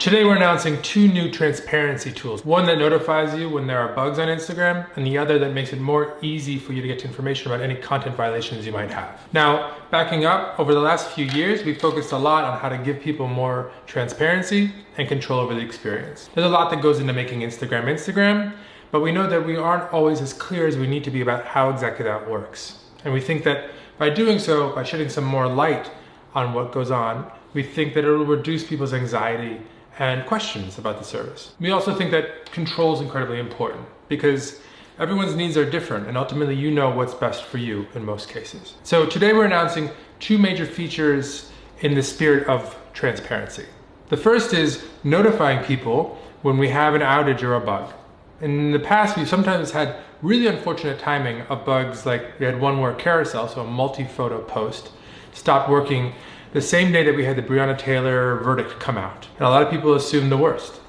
Today we're announcing two new transparency tools. One that notifies you when there are bugs on Instagram, and the other that makes it more easy for you to get information about any content violations you might have. Now, backing up, over the last few years, we've focused a lot on how to give people more transparency and control over the experience. There's a lot that goes into making Instagram, but we know that we aren't always as clear as we need to be about how exactly that works. And we think that by doing so, by shedding some more light on what goes on, we think that it will reduce people's anxiety and questions about the service. We also think that control is incredibly important because everyone's needs are different and ultimately you know what's best for you in most cases. So today we're announcing two major features in the spirit of transparency. The first is notifying people when we have an outage or a bug. In the past, we've sometimes had really unfortunate timing of bugs, like we had one where carousel, so a multi-photo post, stopped working the same day that we had the Breonna Taylor verdict come out. And a lot of people assumed the worst.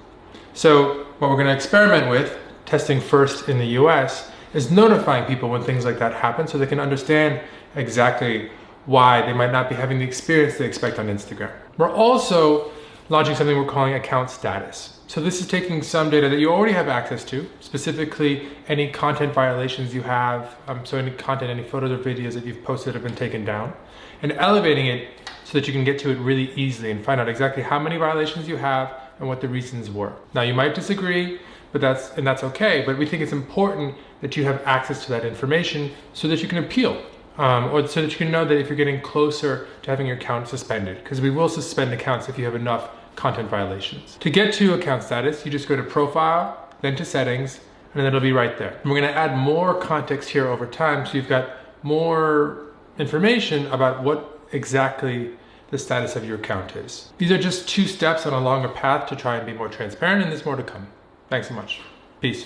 So what we're gonna experiment with, testing first in the US, is notifying people when things like that happen so they can understand exactly why they might not be having the experience they expect on Instagram. We're also launching something we're calling account status. So this is taking some data that you already have access to, specifically any content violations you have, so any content, any photos or videos that you've posted have been taken down, and elevating it so that you can get to it really easily and find out exactly how many violations you have and what the reasons were. Now you might disagree, but that's okay, but we think it's important that you have access to that information so that you can appeal, or so that you can know that if you're getting closer to having your account suspended, because we will suspend accounts if you have enough content violations. To get to account status, you just go to profile, then to settings, and then it'll be right there. And we're gonna add more context here over time so you've got more information about what exactly the status of your account is. These are just two steps on a longer path to try and be more transparent, and there's more to come. Thanks so much. Peace.